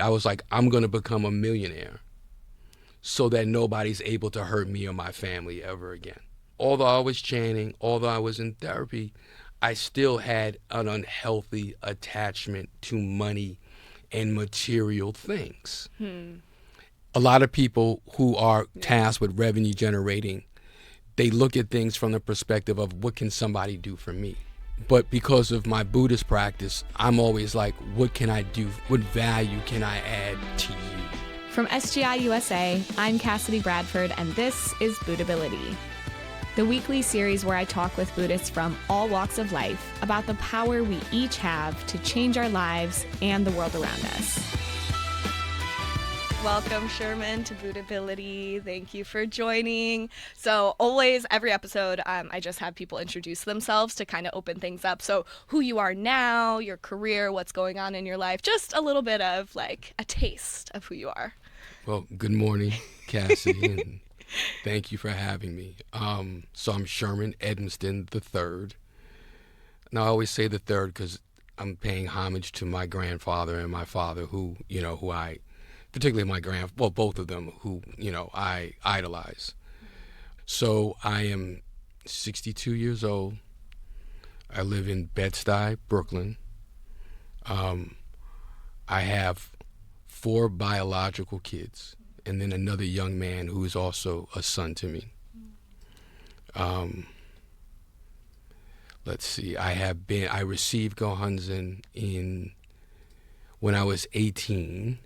I was like, I'm going to become a millionaire so that nobody's able to hurt me or my family ever again. Although I was chanting, although I was in therapy, I still had an unhealthy attachment to money and material things. A lot of people who are tasked with revenue generating, they look at things from the perspective of what can somebody do for me? But because of my Buddhist practice, I'm always like, what can I do? What value can I add to you? From SGI USA, I'm Cassidy Bradford, and this is Buddhability, the weekly series where I talk with Buddhists from all walks of life about the power we each have to change our lives and the world around us. Welcome, Sherman, to Buddhability. Thank you for joining. So always, every episode, I just have people introduce themselves to kind of open things up. So who you are now, your career, what's going on in your life, just a little bit of like a taste of who you are. Well, good morning, Cassidy, and thank you for having me. So I'm Sherman Edmiston III. Now, I always say the third because I'm paying homage to my grandfather and my father who I, particularly both of them who, I idolize. So I am 62 years old. I live in Bed-Stuy, Brooklyn. I have 4 biological kids and then another young man who is also a son to me. Let's see, I received Gohonzon when I was 18.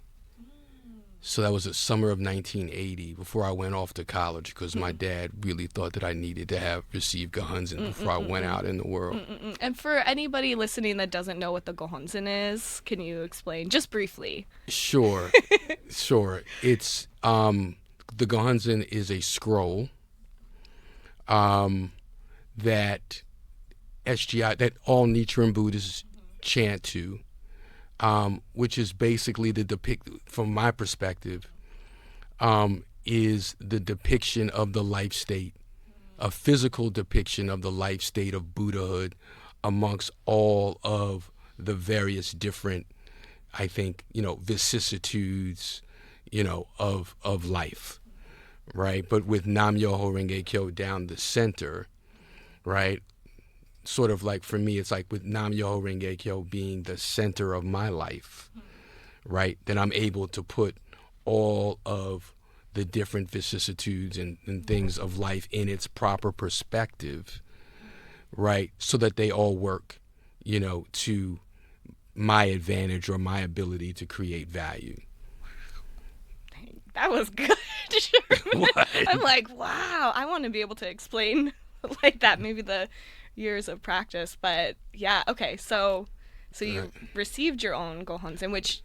So that was the summer of 1980 before I went off to college because my dad really thought that I needed to have received Gohonzon before I went out in the world. And for anybody listening that doesn't know what the Gohonzon is, can you explain just briefly? Sure. It's the Gohonzon is a scroll that all Nichiren Buddhists chant to. Which is basically from my perspective, is the depiction of the life state, a physical depiction of the life state of Buddhahood amongst all of the various different, I think, vicissitudes, of life, right? But with Nam Myoho Renge Kyo down the center, right? Sort of like for me, it's like with Nam Myoho Renge Kyo being the center of my life, right? Then I'm able to put all of the different vicissitudes and things of life in its proper perspective, right? So that they all work, to my advantage or my ability to create value. That was good, Sherman. I'm like, wow, I want to be able to explain like that, maybe the years of practice, but yeah, okay, so you received your own Gohonzon, which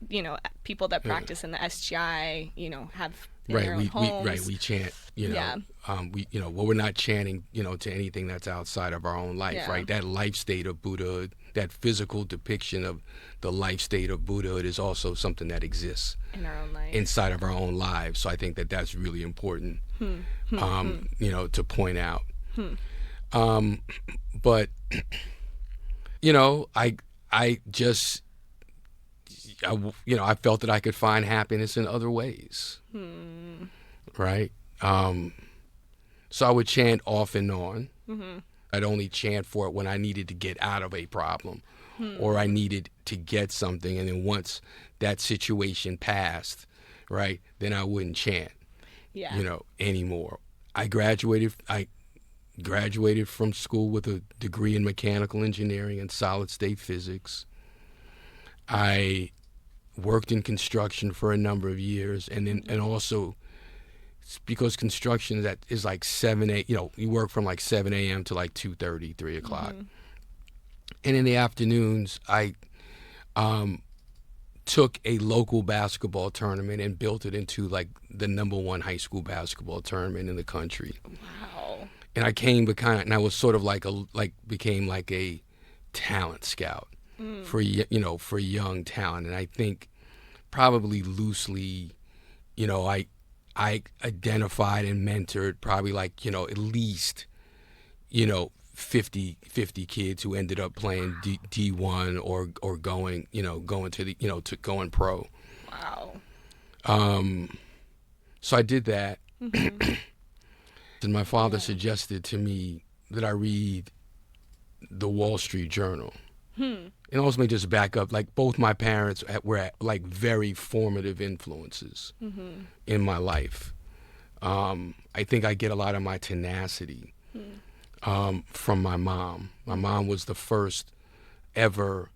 people that practice in the SGI have in their own homes. We chant, we're not chanting to anything that's outside of our own life, right? That life state of Buddhahood, that physical depiction of the life state of Buddhahood is also something that exists in our own life, inside of our own lives. So I think that that's really important to point out. But I felt that I could find happiness in other ways, right? So I would chant off and on. I'd only chant for it when I needed to get out of a problem or I needed to get something, and then once that situation passed, right, then I wouldn't chant, anymore. I graduated from school with a degree in mechanical engineering and solid state physics. I worked in construction for a number of years, and also because construction is like 7 a.m., you work from like 7 a.m. to like 2:30, 3 o'clock. And in the afternoons, I took a local basketball tournament and built it into like the #1 high school basketball tournament in the country. Wow. And I was sort of became like a talent scout for young talent. And I think probably loosely, I identified and mentored probably at least, 50 kids who ended up playing D1 or going to going pro. Wow. So I did that. Mm-hmm. And my father suggested to me that I read the Wall Street Journal. And also, just back up, like both my parents were like very formative influences in my life. I think I get a lot of my tenacity from my mom. My mom was the first ever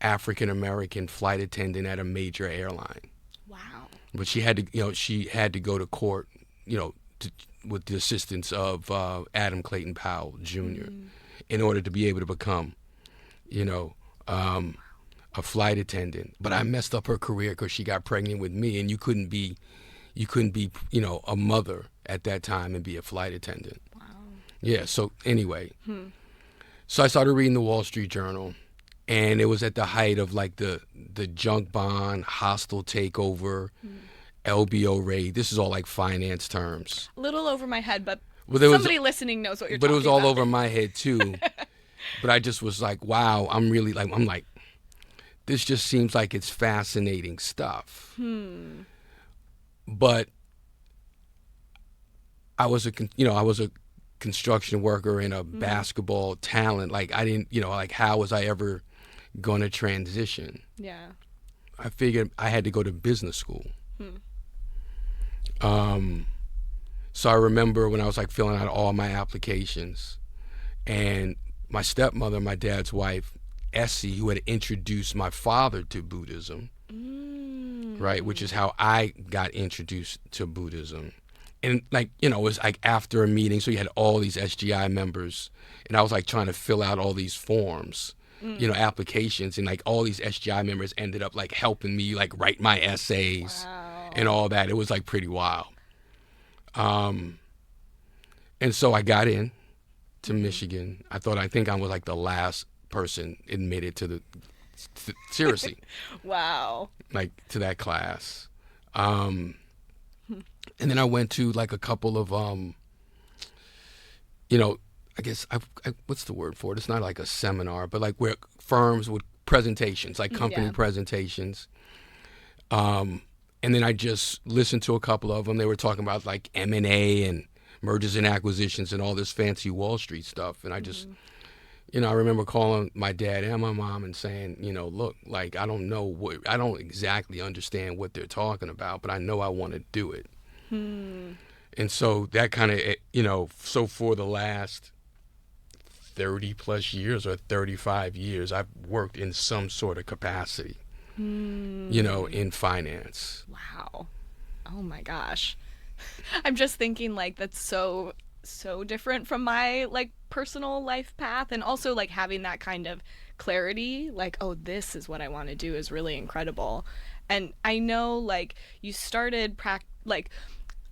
African American flight attendant at a major airline. Wow. But she had to go to court, with the assistance of Adam Clayton Powell Jr. In order to be able to become, a flight attendant. But I messed up her career because she got pregnant with me, and you couldn't be, a mother at that time and be a flight attendant. Wow. Yeah. So anyway, so I started reading the Wall Street Journal, and it was at the height of like the junk bond, hostile takeover, LBO raid. This is all like finance terms. A little over my head, but somebody listening knows what you're talking about. But it was all over my head too. But I just was like, wow, I'm like, this just seems like it's fascinating stuff. But I was a construction worker and a basketball talent. Like I didn't, like how was I ever going to transition? Yeah. I figured I had to go to business school. So I remember when I was like filling out all my applications, and my stepmother, my dad's wife, Essie, who had introduced my father to Buddhism, right, which is how I got introduced to Buddhism. And like, it was like after a meeting, so you had all these SGI members, and I was like trying to fill out all these forms, applications, and like all these SGI members ended up like helping me like write my essays and all that. It was like pretty wild. And so I got in to Michigan. I think I was like the last person admitted to seriously. Wow. Like to that class. And then I went to like a couple of, I guess, what's the word for it? It's not like a seminar, but like where firms with presentations, like company presentations. And then I just listened to a couple of them. They were talking about like M&A and mergers and acquisitions and all this fancy Wall Street stuff. And I just, I remember calling my dad and my mom and saying, look, like, I don't exactly understand what they're talking about, but I know I want to do it. And so that kind of, so for the last 30 plus years or 35 years, I've worked in some sort of capacity, in finance. Wow. Oh my gosh. I'm just thinking like that's so different from my like personal life path, and also like having that kind of clarity, like, oh, this is what I want to do is really incredible. And I know like you started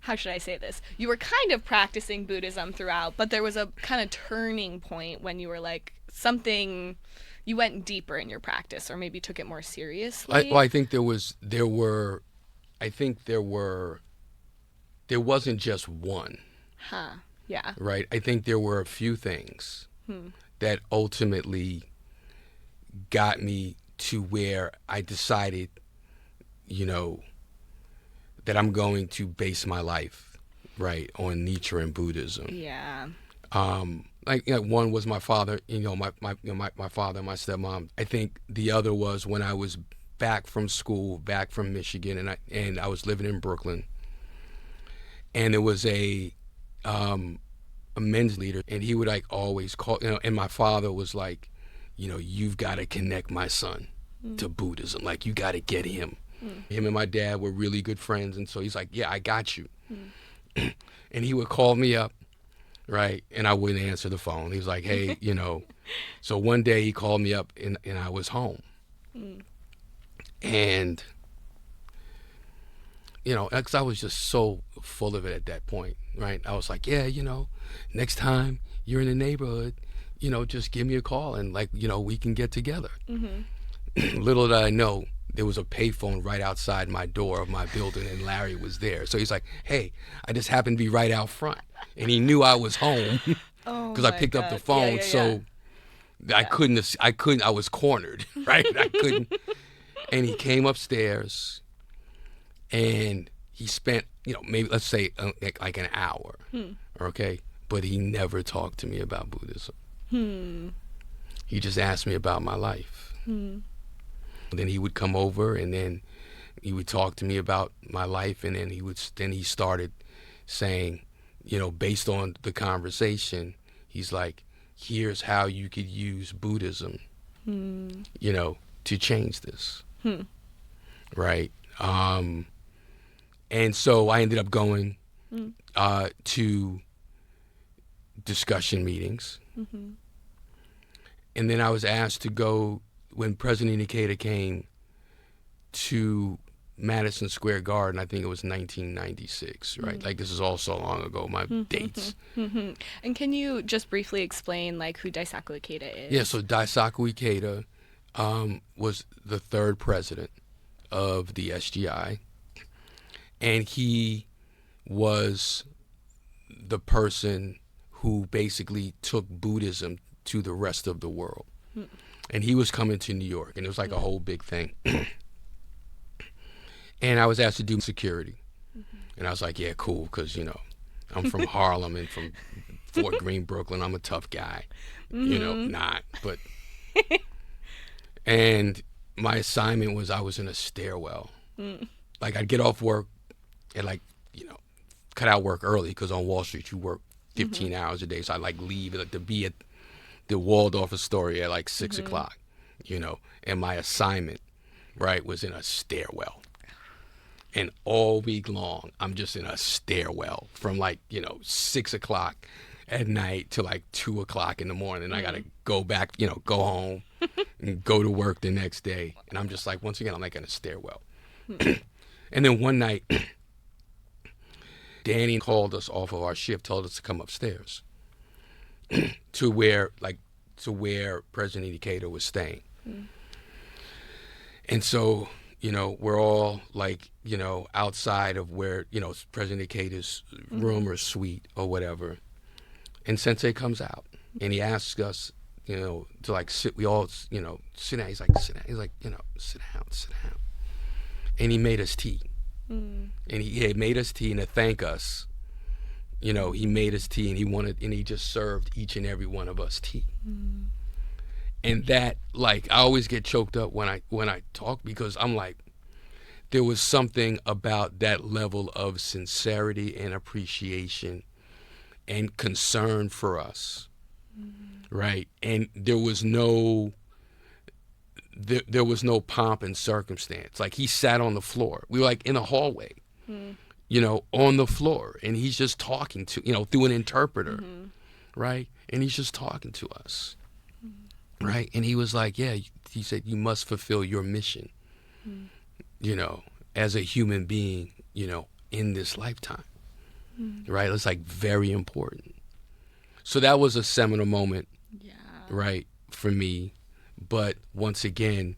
how should I say this? You were kind of practicing Buddhism throughout, but there was a kind of turning point when you were like you went deeper in your practice, or maybe took it more seriously. I think there wasn't just one. Huh. Yeah. Right. I think there were a few things that ultimately got me to where I decided, that I'm going to base my life, right, on Nichiren Buddhism. Yeah. One was my father, my father and my stepmom. I think the other was when I was back from school, back from Michigan, and I was living in Brooklyn, and there was a men's leader, and he would like always call, and my father was like, you've got to connect my son to Buddhism, like you got to get him. Him and my dad were really good friends, and so he's like, yeah, I got you. And he would call me up, right, and I wouldn't answer the phone. He was like, hey, so one day he called me up, and I was home. And, because I was just so full of it at that point, right? I was like, yeah, next time you're in the neighborhood, just give me a call and like, we can get together. Little did I know, there was a payphone right outside my door of my building, and Larry was there. So he's like, hey, I just happened to be right out front. And he knew I was home because I picked up the phone. Yeah. So I couldn't, I was cornered, right? I couldn't. And he came upstairs, And he spent, maybe let's say like an hour, okay? But he never talked to me about Buddhism. He just asked me about my life. Then he would come over, and then he would talk to me about my life, and then he started saying, based on the conversation, he's like, here's how you could use Buddhism, to change this, right? And so I ended up going to discussion meetings. And then I was asked to go, when President Ikeda came to Madison Square Garden, I think it was 1996, right? Like, this is all so long ago, my dates. And can you just briefly explain, like, who Daisaku Ikeda is? Yeah, so Daisaku Ikeda was the third president of the SGI. And he was the person who basically took Buddhism to the rest of the world. And he was coming to New York, and it was like a whole big thing. And I was asked to do security. And I was like, yeah, cool, because, I'm from Harlem and from Fort Greene, Brooklyn. I'm a tough guy. Not, but... And my assignment was I was in a stairwell. Like, I'd get off work and, like, cut out work early, because on Wall Street you work 15 hours a day. So I'd, like, leave to be at the Waldorf Astoria at, like, 6 o'clock, And my assignment, right, was in a stairwell. And all week long, I'm just in a stairwell from, like, 6 o'clock at night to, like, 2 o'clock in the morning. I got to go back, go home and go to work the next day. And I'm just like, once again, I'm like in a stairwell. And then one night, Danny called us off of our shift, told us to come upstairs to where President Ikeda was staying. And so, we're all like, outside of where, President Ikeda's room or suite or whatever. And Sensei comes out and he asks us, to like sit, we all, sit down. He's like, sit down. He's like, sit down. And he made us tea. And he had made us tea, and to thank us, he made us tea, and he just served each and every one of us tea. And that, like, I always get choked up when I talk, because I'm like, there was something about that level of sincerity and appreciation and concern for us, right? And there was no pomp and circumstance. Like, he sat on the floor. We were like in a hallway, on the floor, and he's just talking to, through an interpreter, right? And he's just talking to us, right? And he was like, yeah, he said, you must fulfill your mission, as a human being, in this lifetime, right? It's like very important. So that was a seminal moment, right, for me. But once again,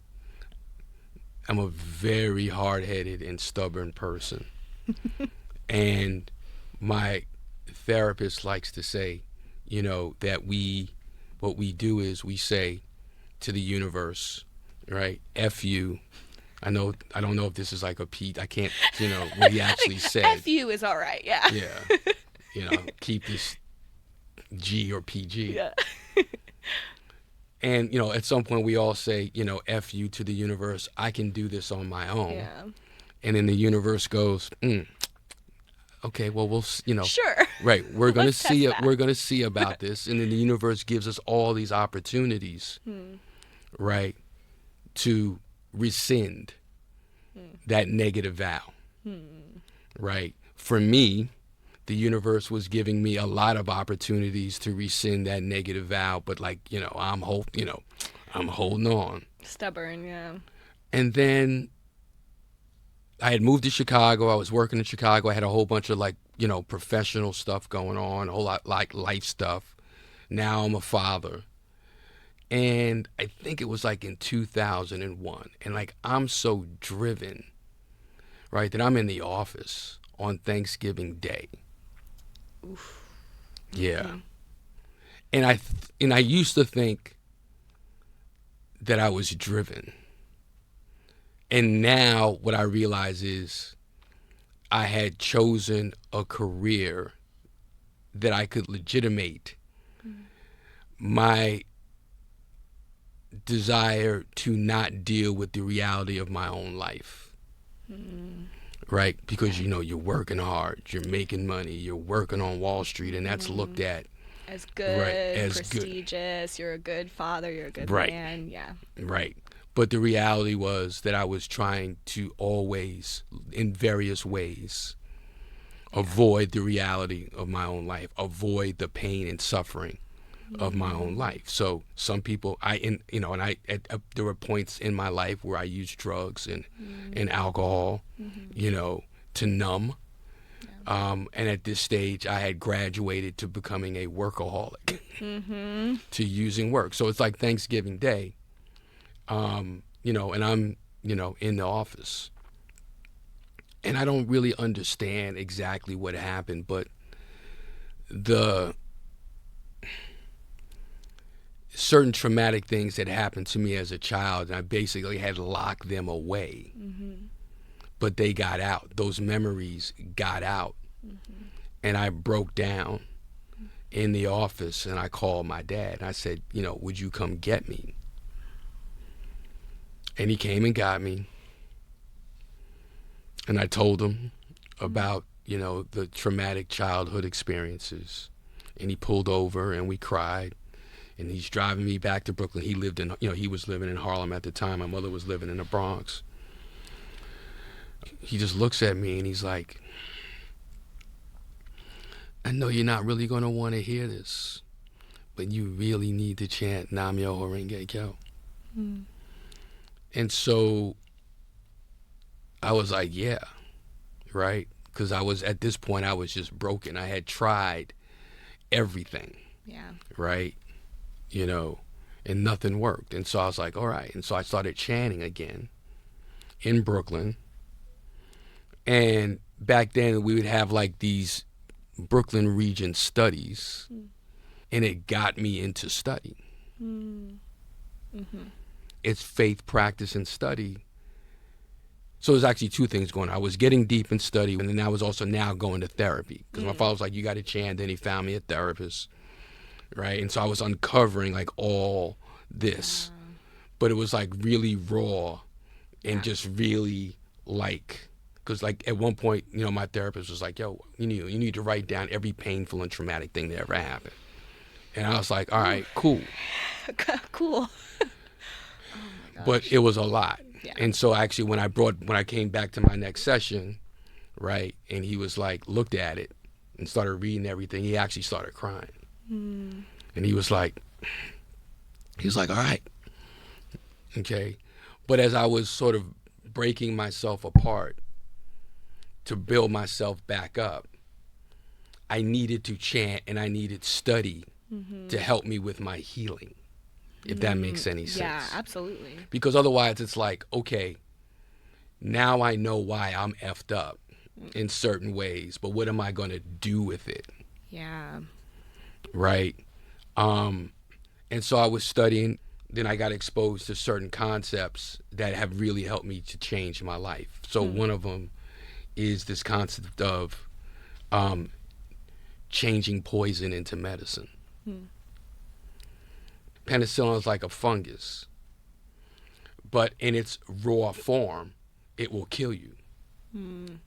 I'm a very hard-headed and stubborn person. And my therapist likes to say, that what we do is we say to the universe, right, F you. I don't know if this is like a Pete. I can't, what he actually said. F you is all right, yeah. Yeah. Keep this G or PG. Yeah. And, at some point we all say, F you to the universe. I can do this on my own. Yeah. And then the universe goes, okay, well, we'll, Sure. Right. We're going to see test that. We're going to see about this. And then the universe gives us all these opportunities, right, to rescind that negative vow, right? For me, the universe was giving me a lot of opportunities to rescind that negative vow, but like, I'm holding on. Stubborn, yeah. And then I had moved to Chicago. I was working in Chicago. I had a whole bunch of like, professional stuff going on, a whole lot like life stuff. Now I'm a father. And I think it was like in 2001. And like, I'm so driven, right, that I'm in the office on Thanksgiving Day. Oof. Yeah. And I used to think that I was driven. And now what I realize is I had chosen a career that I could legitimate my desire to not deal with the reality of my own life. Right? Because, you're working hard, you're making money, you're working on Wall Street, and that's looked at as good, right, as prestigious, you're a good father, you're a good right, man, yeah. Right. But the reality was that I was trying to always, in various ways, avoid the reality of my own life, avoid the pain and suffering of my own life. So some people, there were points in my life where I used drugs and alcohol, to numb. And at this stage, I had graduated to becoming a workaholic, to using work. So it's like Thanksgiving Day, and I'm, in the office. And I don't really understand exactly what happened, but the certain traumatic things that happened to me as a child, and I basically had locked them away. But they got out. Those memories got out. And I broke down in the office, and I called my dad. And I said, would you come get me? And he came and got me. And I told him about, the traumatic childhood experiences. And he pulled over, and we cried. And he's driving me back to Brooklyn. He lived in, he was living in Harlem at the time. My mother was living in the Bronx. He just looks at me and he's like, I know you're not really going to want to hear this, but you really need to chant Nam Myoho Renge Kyo. And so I was like, yeah, right? Because at this point, I was just broken. I had tried everything. Yeah. Right? And nothing worked. And so I was like, all right. And so I started chanting again in Brooklyn. And back then we would have like these Brooklyn region studies, and it got me into study. It's faith, practice, and study. So there's actually two things going on. I was getting deep in study, and then I was also now going to therapy. Because my father was like, you got to chant. Then he found me a therapist. Right? And so I was uncovering like all this. But it was like really raw and just really like, because like at one point, my therapist was like, yo, you need to write down every painful and traumatic thing that ever happened. And I was like, all right, cool. Cool. But it was a lot. Yeah. And so actually when I came back to my next session, right, and he was like, looked at it and started reading everything, he actually started crying. And he was like, all right, okay. But as I was sort of breaking myself apart to build myself back up, I needed to chant and I needed study to help me with my healing, if that makes any sense. Yeah, absolutely. Because otherwise it's like, okay, now I know why I'm effed up in certain ways, but what am I going to do with it? Yeah. Right? And so I was studying, then I got exposed to certain concepts that have really helped me to change my life. So one of them is this concept of changing poison into medicine. Penicillin is like a fungus, but in its raw form, it will kill you,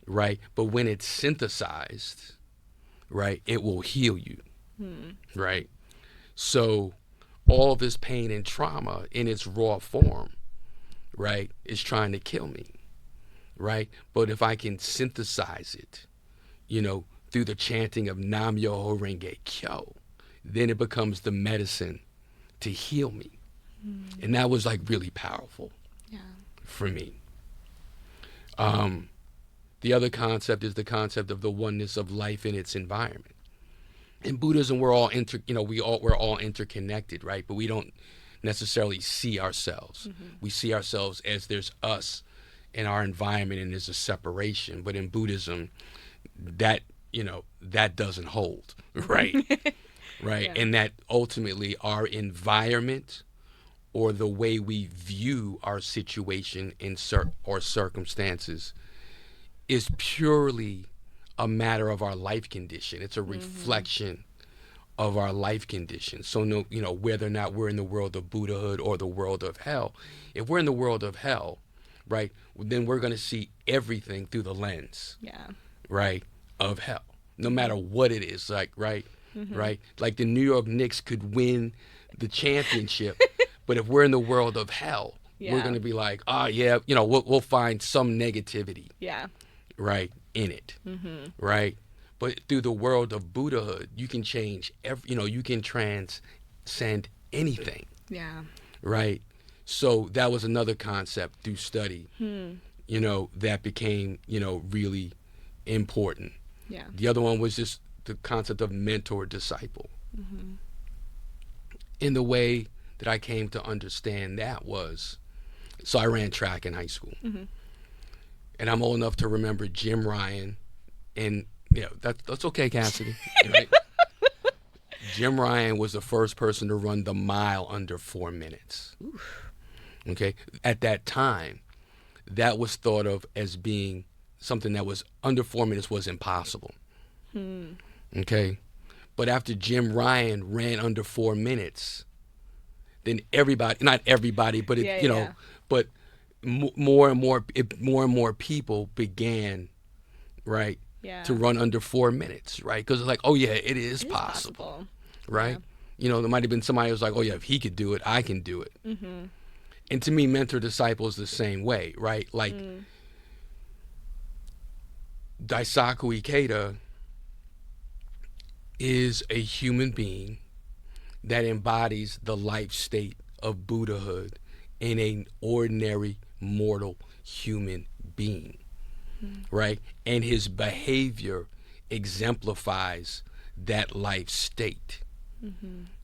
right? But when it's synthesized, right, it will heal you, right? So all this pain and trauma in its raw form, right, is trying to kill me, right? But if I can synthesize it, through the chanting of Nam Myoho Renge Kyo, then it becomes the medicine to heal me. And that was like really powerful for me. The other concept is the concept of the oneness of life in its environment. In Buddhism, we're all interconnected, right? But we don't necessarily see ourselves. We see ourselves as there's us in our environment and there's a separation. But in Buddhism, that doesn't hold, right? Right? Yeah. And that ultimately our environment or the way we view our situation or circumstances is purely a matter of our life condition. It's a reflection of our life condition. So no, whether or not we're in the world of Buddhahood or the world of hell, if we're in the world of hell, right, then we're going to see everything through the lens, right, of hell, no matter what it is, like, right, right, like the New York Knicks could win the championship, but if we're in the world of hell, we're going to be like, we'll find some negativity, right, in it, right. But through the world of Buddhahood, you can change you can transcend anything. Right? So that was another concept through study, that became, really important. The other one was just the concept of mentor-disciple. In the way that I came to understand that was, so I ran track in high school. And I'm old enough to remember Jim Ryan and that's okay, Cassidy. Right? Jim Ryan was the first person to run the mile under 4 minutes. Oof. Okay, at that time, that was thought of as being something that was under 4 minutes was impossible. Okay, but after Jim Ryan ran under 4 minutes, then not everybody, but but more and more people began, right, to run under 4 minutes, right? Because it's like, oh yeah, it is possible, right? There might have been somebody who was like, oh yeah, if he could do it, I can do it. And to me, mentor-disciple is the same way, right? Like Daisaku Ikeda is a human being that embodies the life state of Buddhahood in an ordinary mortal human being. Right? And his behavior exemplifies that life state.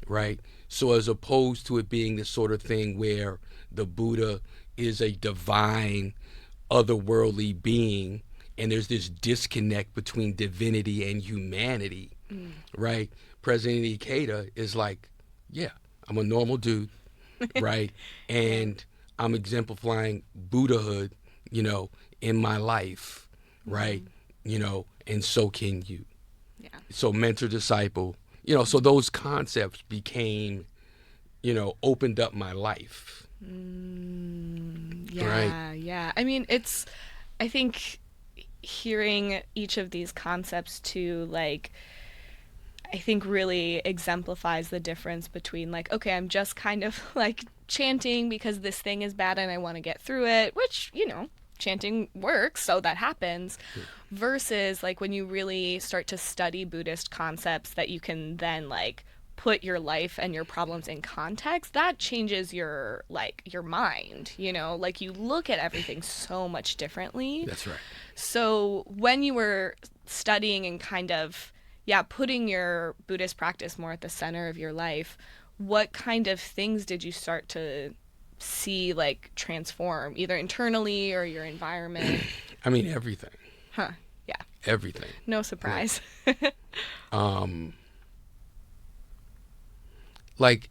Right? So as opposed to it being this sort of thing where the Buddha is a divine, otherworldly being, and there's this disconnect between divinity and humanity, right? President Ikeda is like, yeah, I'm a normal dude, right? And I'm exemplifying Buddhahood, in my life, right? And so can you. So mentor disciple, so those concepts became, opened up my life. Right? I mean, I think hearing each of these concepts too, like, I think really exemplifies the difference between like, okay, I'm just kind of like chanting because this thing is bad and I want to get through it, which, chanting works, so that happens, versus like when you really start to study Buddhist concepts that you can then like put your life and your problems in context, that changes your mind, like you look at everything so much differently. That's right. So when you were studying and kind of putting your Buddhist practice more at the center of your life, what kind of things did you start to see like transform, either internally or your environment? I mean, everything. Everything. No surprise. Like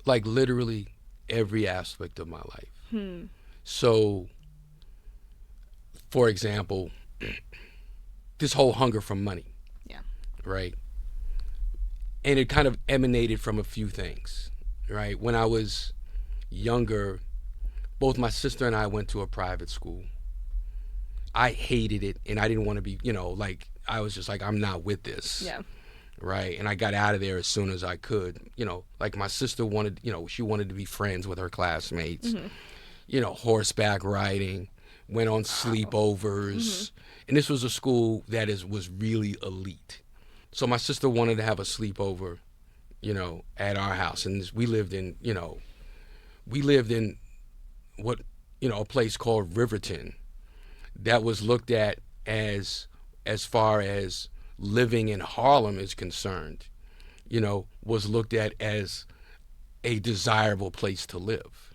literally every aspect of my life. So, for example, this whole hunger for money. Right? And it kind of emanated from a few things. Right? When I was younger, both my sister and I went to a private school. I hated it, and I didn't want to be, I was just like, I'm not with this. Right? And I got out of there as soon as I could. Like my sister wanted, she wanted to be friends with her classmates. Horseback riding, went on sleepovers. And this was a school that was really elite. So my sister wanted to have a sleepover, at our house. And we lived in what, a place called Riverton that was looked at as far as living in Harlem is concerned, was looked at as a desirable place to live.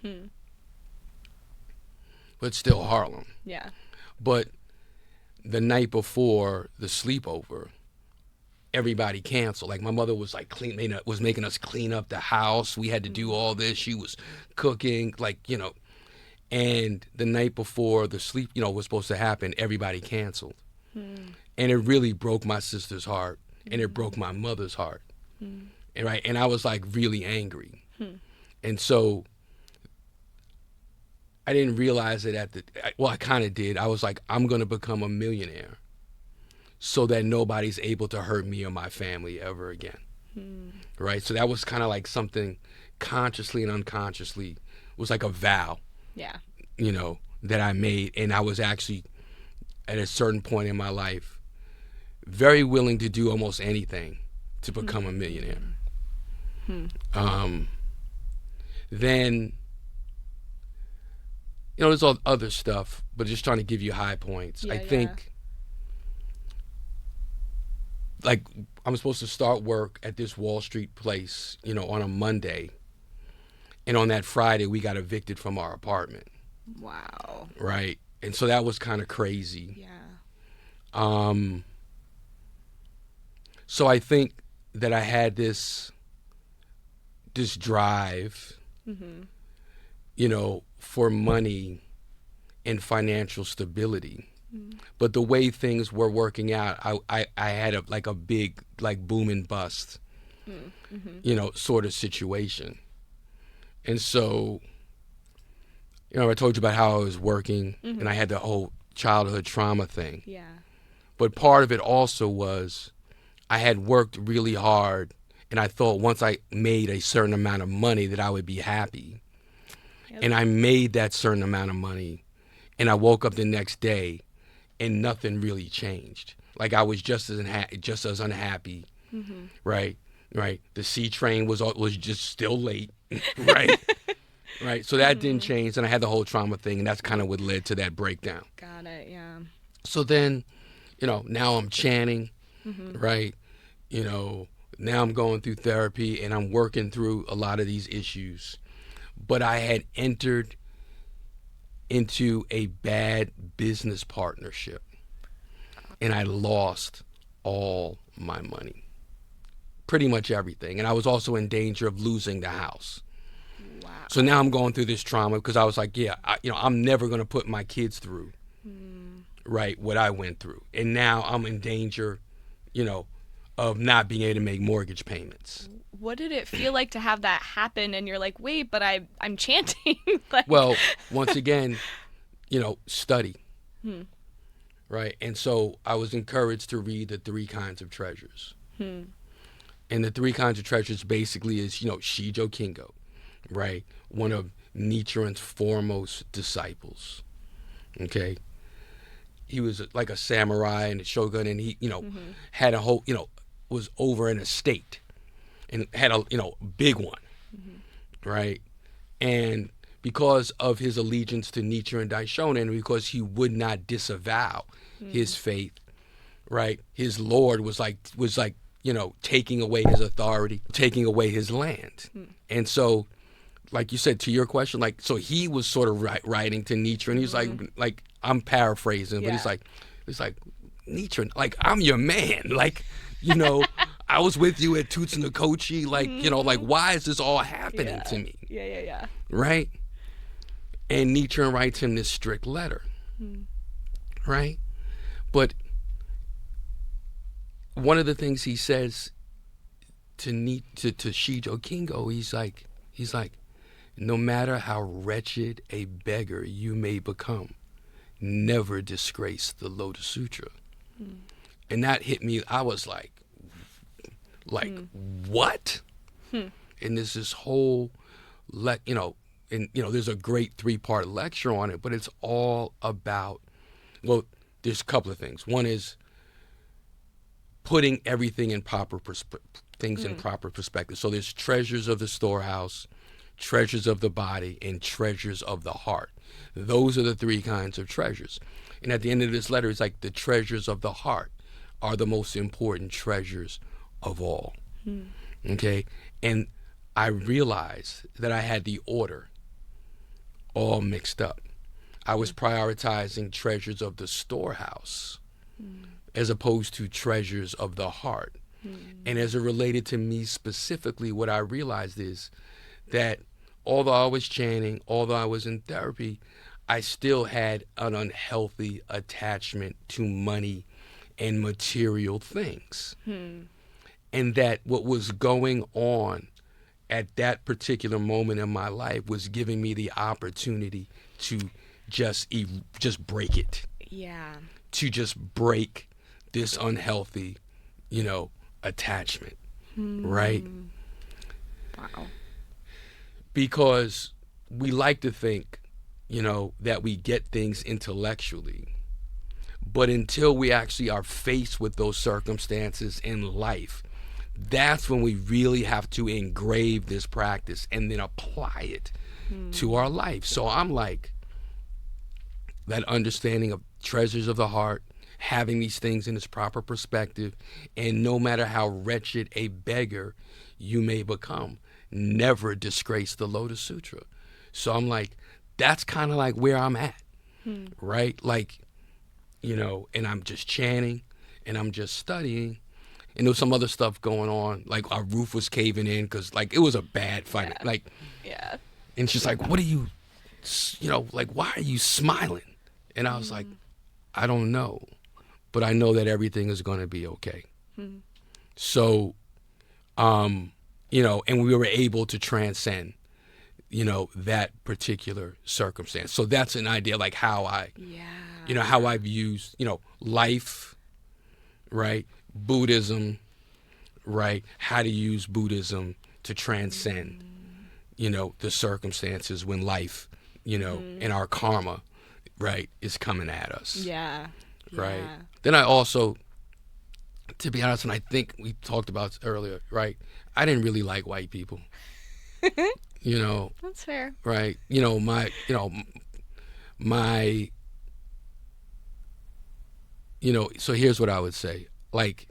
But still Harlem. But the night before the sleepover, everybody canceled. Like my mother was like was making us clean up the house. We had to do all this. She was cooking, And the night before the sleep, was supposed to happen, everybody canceled. And it really broke my sister's heart, and it broke my mother's heart. And right, and I was like really angry. And so I didn't realize it I kind of did. I was like, I'm going to become a millionaire so that nobody's able to hurt me or my family ever again. Right? So that was kind of like something consciously and unconsciously was like a vow. Yeah. That I made. And I was actually at a certain point in my life very willing to do almost anything to become a millionaire. Then, there's all other stuff, but just trying to give you high points. I think, like, I'm supposed to start work at this Wall Street place, on a Monday. And on that Friday, we got evicted from our apartment. Wow. Right. And so that was kind of crazy. Yeah. So I think that I had this drive, for money and financial stability. But the way things were working out, I had a big, like, boom and bust, sort of situation. And so, I told you about how I was working, and I had the whole childhood trauma thing. Yeah. But part of it also was I had worked really hard, and I thought once I made a certain amount of money that I would be happy. Yep. And I made that certain amount of money, and I woke up the next day, and nothing really changed. Like, I was just as unhappy, right? Right. The C train was just still late, right? Right. So that didn't change, and I had the whole trauma thing, and that's kind of what led to that breakdown. Got it. Yeah. So then, now I'm chanting, right? Now I'm going through therapy, and I'm working through a lot of these issues. But I had entered into a bad business partnership, and I lost all my money. Pretty much everything. And I was also in danger of losing the house. Wow. So now I'm going through this trauma because I was like, I'm never going to put my kids through, right, what I went through. And now I'm in danger, of not being able to make mortgage payments. What did it feel like to have that happen? And you're like, wait, but I'm chanting. Well, once again, study. Right. And so I was encouraged to read the 3 Kinds of Treasures. And the 3 Kinds of Treasures basically is, Shijo Kingo, right? One of Nichiren's foremost disciples. Okay. He was like a samurai and a shogun, and he, had a whole, was over an estate and had a, big one, right? And because of his allegiance to Nichiren Daishonin, because he would not disavow his faith, right? His lord was like, taking away his authority, taking away his land. And so, like you said, to your question, like, so he was sort of writing to Nichiren. He's like, I'm paraphrasing, but he's like, Nichiren, like, I'm your man. Like, I was with you at Tutsunokochi. Like, like, why is this all happening to me? Yeah. Right? And Nichiren writes him this strict letter. Right? But one of the things he says to Shijo Kingo, he's like, no matter how wretched a beggar you may become, never disgrace the Lotus Sutra. And that hit me. I was like, what? And there's this whole, there's a great 3-part lecture on it, but it's all about, well, there's a couple of things. One is putting everything in proper perspective. So there's treasures of the storehouse, treasures of the body, and treasures of the heart. Those are the 3 kinds of treasures. And at the end of this letter, it's like the treasures of the heart are the most important treasures of all. Okay? And I realized that I had the order all mixed up. I was prioritizing treasures of the storehouse as opposed to treasures of the heart. And as it related to me specifically, what I realized is that although I was chanting, although I was in therapy, I still had an unhealthy attachment to money and material things. And that what was going on at that particular moment in my life was giving me the opportunity to just break it. Yeah. To just break this unhealthy, attachment. Right? Wow. Because we like to think, that we get things intellectually. But until we actually are faced with those circumstances in life, that's when we really have to engrave this practice and then apply it to our life. So I'm like, that understanding of treasures of the heart, having these things in its proper perspective, and no matter how wretched a beggar you may become, never disgrace the Lotus Sutra. So I'm like, that's kind of like where I'm at, right? Like, and I'm just chanting and I'm just studying. And there was some other stuff going on, like our roof was caving in because, like, it was a bad fight. Yeah. Like, Yeah. and she's like, what are you, like, why are you smiling? And I was like, I don't know, but I know that everything is going to be okay. So, and we were able to transcend, that particular circumstance. So that's an idea, like how how I've used, life, right? Buddhism, right? How to use Buddhism to transcend, the circumstances when life, and our karma, right, is coming at us. Yeah. Right. Then I also, to be honest, and I think we talked about this earlier, right? I didn't really like white people. That's fair. Right. So here's what I would say. Like,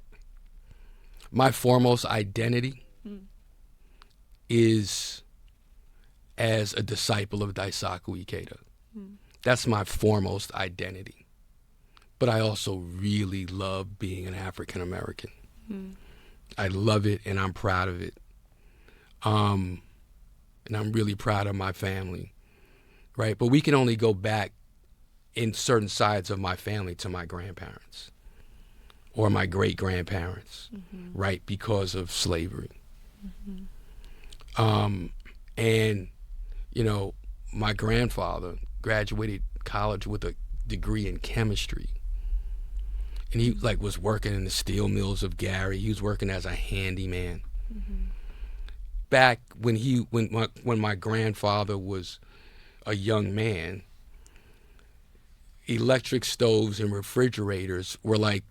my foremost identity is as a disciple of Daisaku Ikeda. That's my foremost identity. But I also really love being an African American. I love it and I'm proud of it. And I'm really proud of my family, right? But we can only go back in certain sides of my family to my grandparents or my great-grandparents, right, because of slavery. And, my grandfather graduated college with a degree in chemistry. And he, like, was working in the steel mills of Gary. He was working as a handyman. Back when my grandfather was a young man, electric stoves and refrigerators were like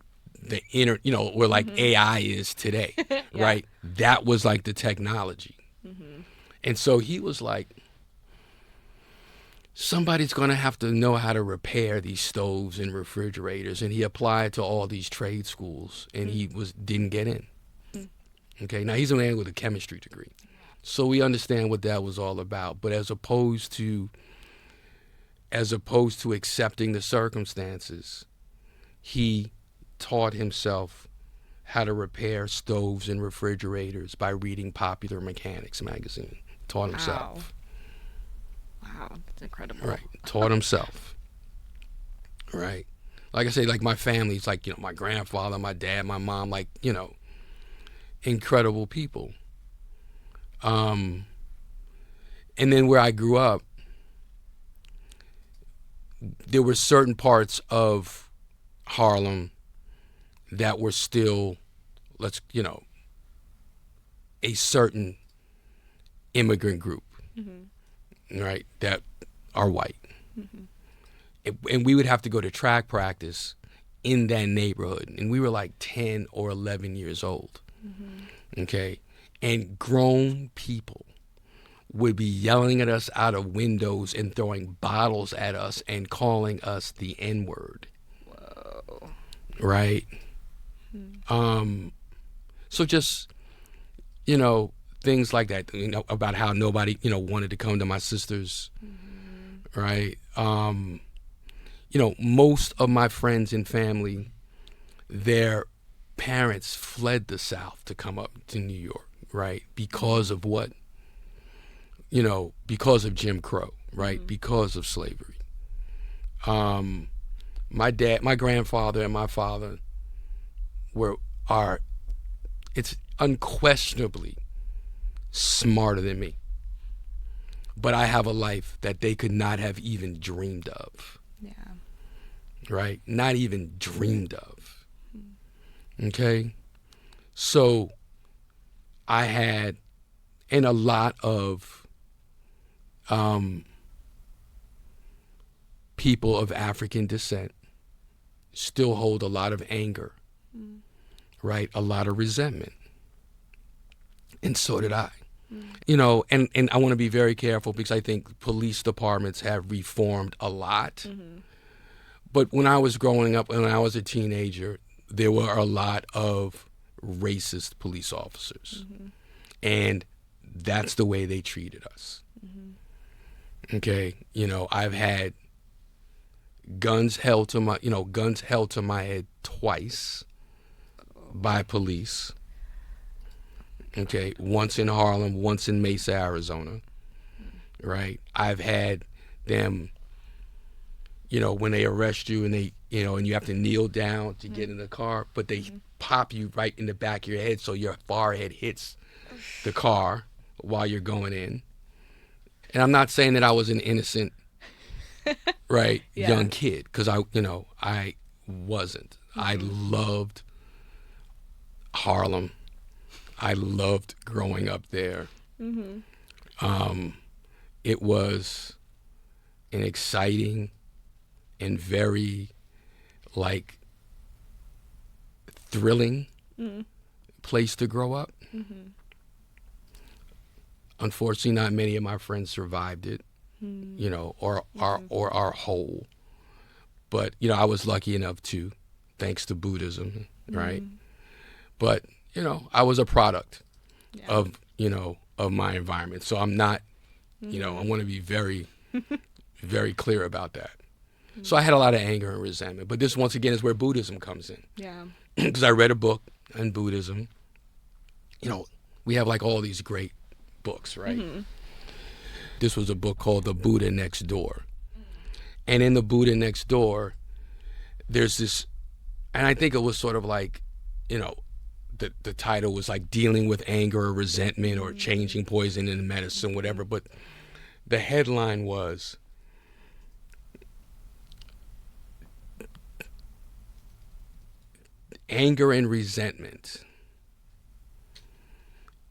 were like AI is today, right? That was like the technology. And so he was like, somebody's going to have to know how to repair these stoves and refrigerators. And he applied to all these trade schools and he didn't get in. Okay, now he's a man with a chemistry degree. So we understand what that was all about. But as opposed to accepting the circumstances, he taught himself how to repair stoves and refrigerators by reading Popular Mechanics magazine. Taught himself. Wow, that's incredible. Right, taught himself. Right. Like I say, like my family's like, my grandfather, my dad, my mom, like, incredible people. And then where I grew up, there were certain parts of Harlem that were still, a certain immigrant group, right, that are white. And we would have to go to track practice in that neighborhood. And we were like 10 or 11 years old. Okay. And grown people would be yelling at us out of windows and throwing bottles at us and calling us the N-word. Whoa. Right? So just, things like that, about how nobody, wanted to come to my sister's, right? Most of my friends and family, their parents fled the South to come up to New York, right? Because of what because of Jim Crow, right? Because of slavery. My grandfather and my father it's unquestionably smarter than me. But I have a life that they could not have even dreamed of. Yeah. Right? Not even dreamed of. Okay? So I had, and a lot of people of African descent still hold a lot of anger, right? A lot of resentment. And so did I. And I want to be very careful because I think police departments have reformed a lot. But when I was growing up, when I was a teenager, there were a lot of racist police officers. And that's the way they treated us. Okay? I've had guns held to my head twice by police. Okay, once in Harlem, once in Mesa, Arizona, right? I've had them, when they arrest you and they, and you have to kneel down to get in the car, but they pop you right in the back of your head so your forehead hits the car while you're going in. And I'm not saying that I was an innocent, right, young kid, because I wasn't. I loved Harlem. I loved growing up there. It was an exciting and very, thrilling place to grow up. Unfortunately, not many of my friends survived it, or are whole. But, I was lucky enough to, thanks to Buddhism, right? But, I was a product of my environment. So I'm not, I want to be very, very clear about that. So I had a lot of anger and resentment. But this, once again, is where Buddhism comes in. Yeah. Because I read a book on Buddhism. We have all these great books, right? This was a book called The Buddha Next Door. And in The Buddha Next Door, there's this, and I think it was sort of the title was dealing with anger or resentment or changing poison into medicine, whatever. But the headline was, anger and resentment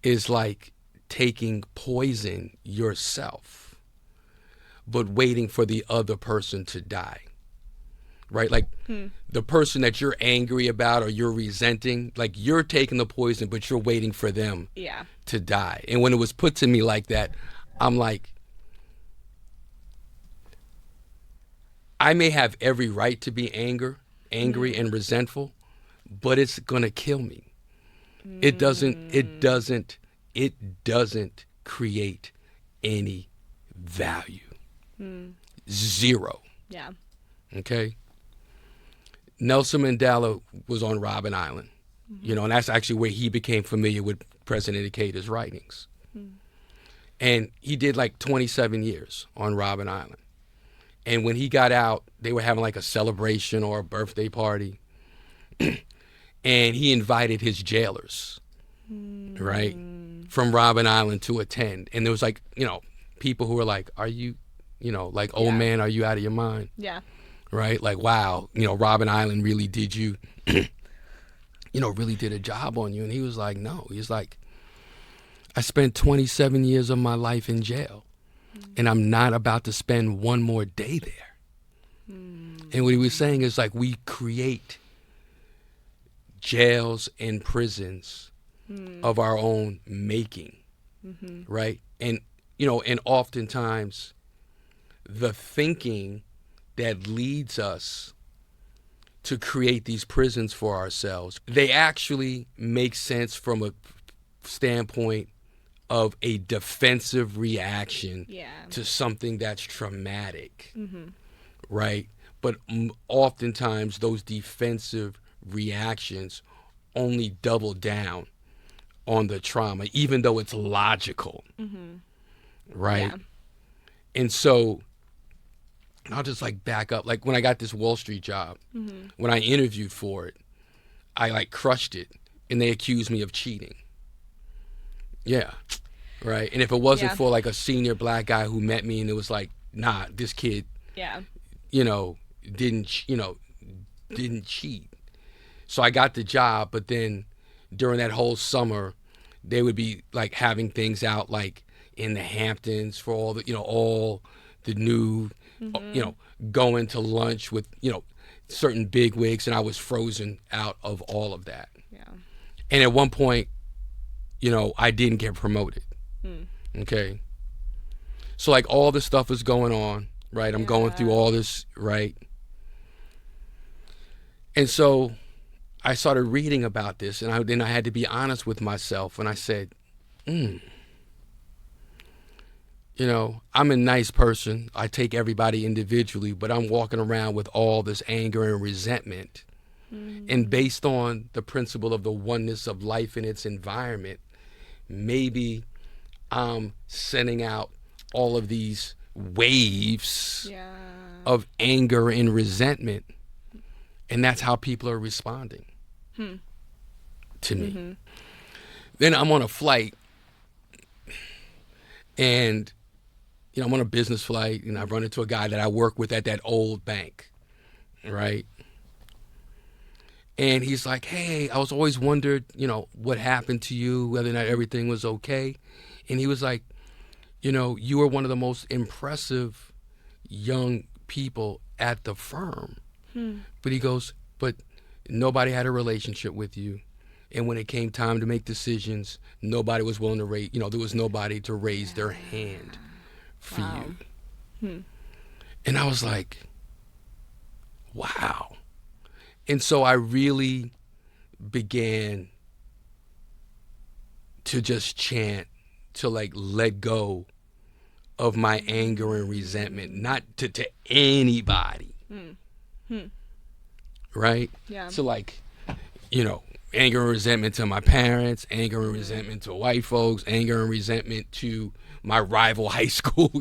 is like taking poison yourself, but waiting for the other person to die. Right? The person that you're angry about or you're resenting, you're taking the poison, but you're waiting for them to die. And when it was put to me like that, I'm like, I may have every right to be angry and resentful, but it's gonna kill me. It doesn't create any value. Zero. Yeah. Okay? Nelson Mandela was on Robben Island, and that's actually where he became familiar with President Ikeda's writings. And he did 27 years on Robben Island. And when he got out, they were having a celebration or a birthday party. And he invited his jailers, right, from Robben Island to attend. And there was people who were like, are you, old man, are you out of your mind? Yeah. Right? Wow, Robben Island really did you, really did a job on you. And he was like, no. He's like, I spent 27 years of my life in jail, and I'm not about to spend one more day there. And what he was saying is we create jails and prisons of our own making, right? And, and oftentimes the thinking that leads us to create these prisons for ourselves, they actually make sense from a standpoint of a defensive reaction to something that's traumatic, right? But oftentimes those defensive reactions only double down on the trauma, even though it's logical, right? Yeah. And so I'll just like back up. Like when I got this Wall Street job, when I interviewed for it, I like crushed it, and they accused me of cheating. Yeah, right. And if it wasn't Yeah. for like a senior black guy who met me and it was like, nah, this kid, Yeah. you know, didn't cheat. So I got the job, but then during that whole summer, they would be like having things out like in the Hamptons for all the, all the new, going to lunch with, certain bigwigs, and I was frozen out of all of that. Yeah. And at one point, I didn't get promoted. Okay. So like all this stuff is going on, right? I'm going through all this, right? And so I started reading about this, and then I had to be honest with myself, and I said, I'm a nice person. I take everybody individually, but I'm walking around with all this anger and resentment. And based on the principle of the oneness of life and its environment, maybe I'm sending out all of these waves of anger and resentment, and that's how people are responding to me. Then I'm on a flight, and I'm on a business flight, and I run into a guy that I work with at that old bank, right? And he's like, hey, I was always wondered, what happened to you, whether or not everything was okay. And he was like, you were one of the most impressive young people at the firm. But he goes, but nobody had a relationship with you. And when it came time to make decisions, nobody was willing to raise, there was nobody to raise their hand for you. And I was like, wow. And so I really began to just chant, to like let go of my anger and resentment, not to anybody. Right? Yeah. So like, anger and resentment to my parents, anger and resentment to white folks, anger and resentment to my rival high school,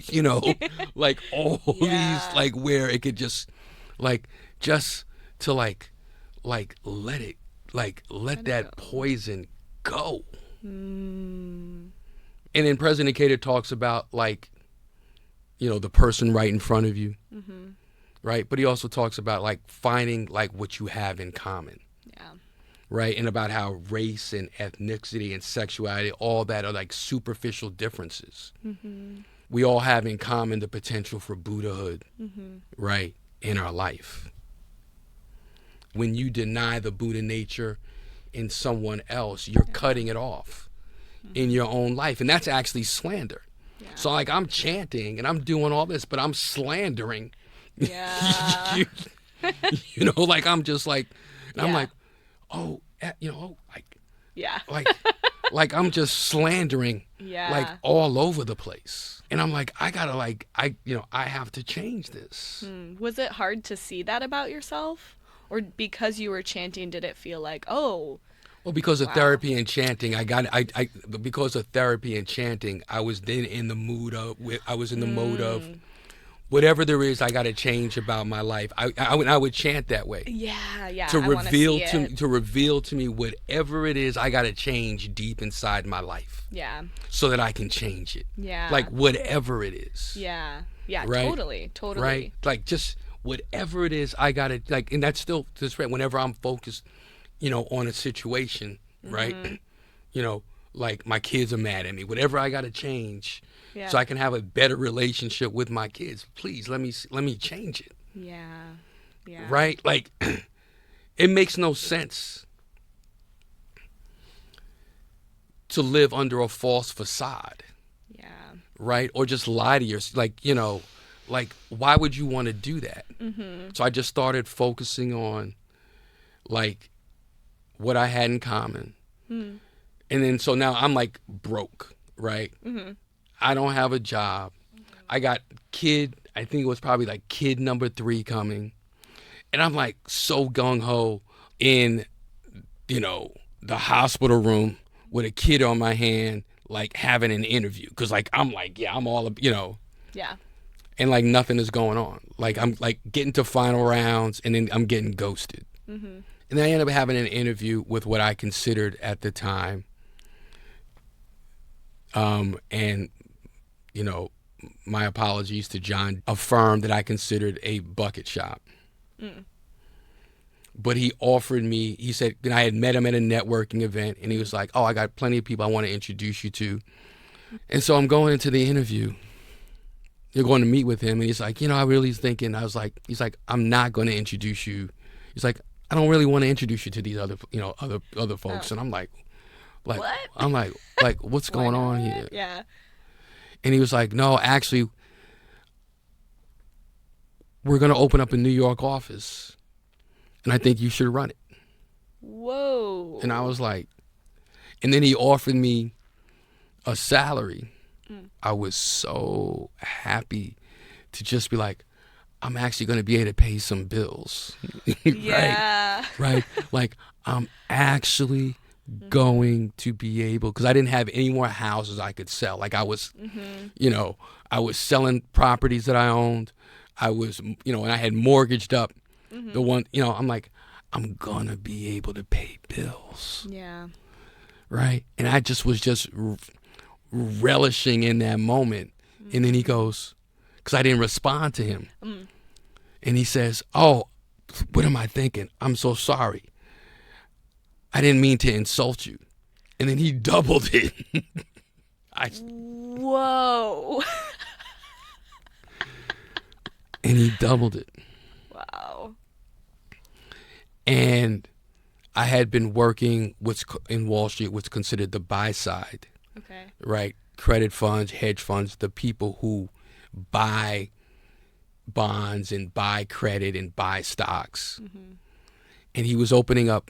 like all these, like where it could just to let it, let that poison go. And then President Cater talks about the person right in front of you, right? But he also talks about finding what you have in common. Yeah. Right? And about how race and ethnicity and sexuality, all that are superficial differences. We all have in common the potential for Buddhahood, right, in our life. When you deny the Buddha nature in someone else, you're cutting it off in your own life. And that's actually slander. Yeah. So I'm chanting and I'm doing all this, but I'm slandering. Yeah. I'm just I'm like, I'm just slandering all over the place. And I'm like, I gotta I have to change this. Was it hard to see that about yourself? Or because you were chanting, did it feel like, oh? Well, because of therapy and chanting, because of therapy and chanting, I was then in the mood of, whatever there is, I got to change about my life. I would chant that way. Yeah. To reveal to me whatever it is I got to change deep inside my life. Yeah. So that I can change it. Yeah. Whatever it is. Yeah. Right? Totally. Right. Just whatever it is, I got to and that's still just right. Whenever I'm focused, on a situation, right? My kids are mad at me. Whatever I got to change. Yeah. So I can have a better relationship with my kids. Please let me change it. Yeah. Right? It makes no sense to live under a false facade. Yeah. Right? Or just lie to yourself. Why would you want to do that? So I just started focusing on what I had in common. And then so now I'm broke, right? I don't have a job. I got I think it was probably kid number 3 coming. And I'm so gung-ho in, the hospital room with a kid on my hand, like having an interview, because like I'm like, yeah, I'm all, you know, Yeah. and like nothing is going on. Like I'm like getting to final rounds and then I'm getting ghosted. Mm-hmm. And then I end up having an interview with what I considered at the time, and you know, my apologies to John, a firm that I considered a bucket shop. Mm. But he offered me, he said, and I had met him at a networking event, and he was like, oh, I got plenty of people I want to introduce you to. And so I'm going into the interview. You're going to meet with him, and he's like, you know, I really was thinking, I was like, he's like, I'm not going to introduce you. He's like, I don't really want to introduce you to these other, you know, other folks. Oh. And I'm like, What? I'm like, what's going on here? Yeah. And he was like, no, actually, we're going to open up a New York office, and I think you should run it. Whoa. And I was like, and then he offered me a salary. I was so happy to just be like, I'm actually going to be able to pay some bills. Yeah. Right? Like, I'm actually going to be able, because I didn't have any more houses I could sell. Like I was, you know, I was selling properties that I owned. I was, you know, and I had mortgaged up the one, you know, I'm like, I'm going to be able to pay bills. Yeah. Right? And I just was just relishing in that moment. And then he goes, because I didn't respond to him. And he says, oh, what am I thinking? I'm so sorry. I didn't mean to insult you. And then he doubled it. Whoa. And he doubled it. Wow. And I had been working in Wall Street, what's considered the buy side. Okay. Right? Credit funds, hedge funds, the people who buy bonds and buy credit and buy stocks. And he was opening up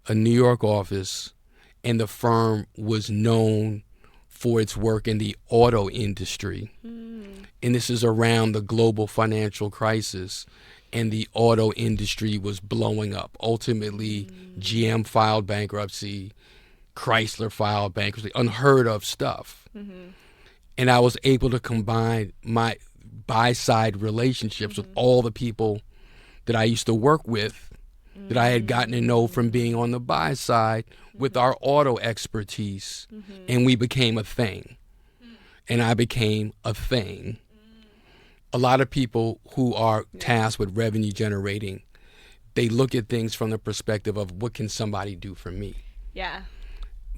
a New York office, and the firm was known for its work in the auto industry. And this is around the global financial crisis, and the auto industry was blowing up. Ultimately, GM filed bankruptcy, Chrysler filed bankruptcy, unheard of stuff. And I was able to combine my buy-side relationships with all the people that I used to work with, that I had gotten to know from being on the buy side, with our auto expertise, and we became a thing. And I became a thing. A lot of people who are tasked with revenue generating, they look at things from the perspective of what can somebody do for me? Yeah.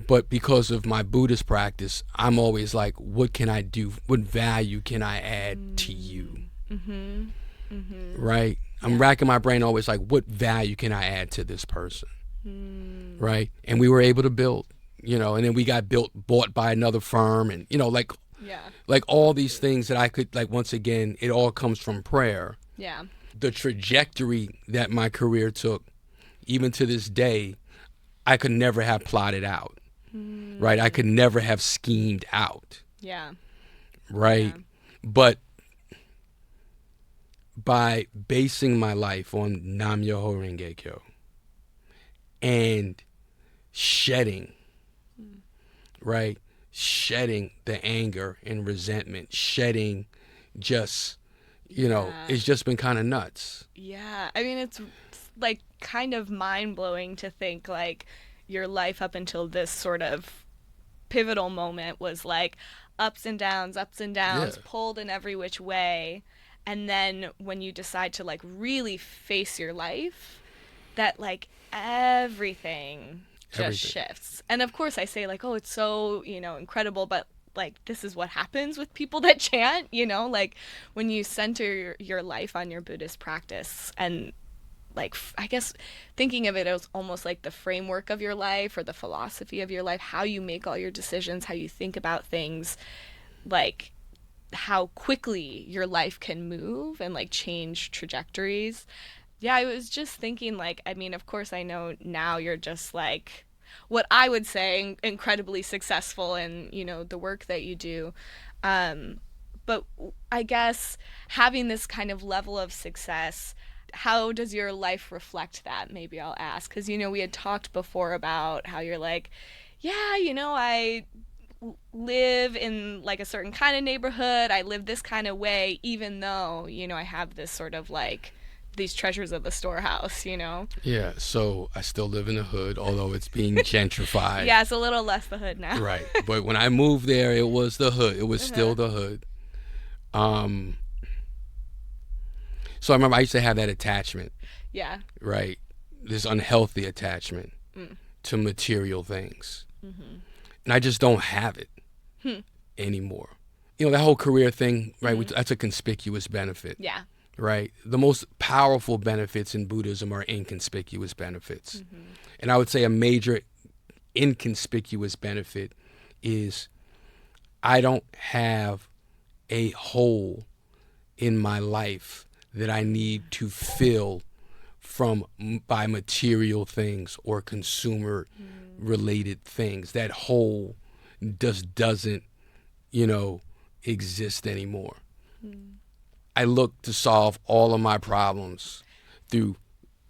But because of my Buddhist practice, I'm always like, what can I do? What value can I add to you? Right? I'm racking my brain always like, what value can I add to this person? Right? And we were able to build, you know, and then we got bought by another firm, and, you know, like all these things that I could, like, once again, it all comes from prayer. Yeah. The trajectory that my career took, even to this day, I could never have plotted out. Right? I could never have schemed out. Yeah. Right? Yeah. But by basing my life on Nam Myoho Renge Kyo and shedding, right? Shedding the anger and resentment, shedding just, you know, it's just been kind of nuts. Yeah. I mean, it's like kind of mind-blowing to think like your life up until this sort of pivotal moment was like ups and downs, pulled in every which way. And then when you decide to like really face your life, that like everything just shifts. And of course I say like, oh, it's so, you know, incredible, but like this is what happens with people that chant, you know, like when you center your life on your Buddhist practice and like, I guess thinking of it as almost like the framework of your life or the philosophy of your life, how you make all your decisions, how you think about things, like how quickly your life can move and like change trajectories. Yeah, I was just thinking like, I mean, of course I know now you're just like what I would say incredibly successful in, you know, the work that you do. But I guess having this kind of level of success, how does your life reflect that? Maybe I'll ask, because, you know, we had talked before about how you're like, yeah, you know, I live in like a certain kind of neighborhood. I live this kind of way, even though, you know, I have this sort of like these treasures of the storehouse, you know? Yeah, so I still live in the hood, although it's being gentrified. Yeah, it's a little less the hood now. Right. But when I moved there, it was the hood. It was still the hood. So I remember I used to have that attachment. Yeah. Right. This unhealthy attachment to material things. Mm-hmm. And I just don't have it anymore. You know, that whole career thing, right, that's a conspicuous benefit. Yeah. Right? The most powerful benefits in Buddhism are inconspicuous benefits. Mm-hmm. And I would say a major inconspicuous benefit is I don't have a hole in my life that I need to fill by material things or consumer related things. That hole just doesn't, you know, exist anymore. I look to solve all of my problems through,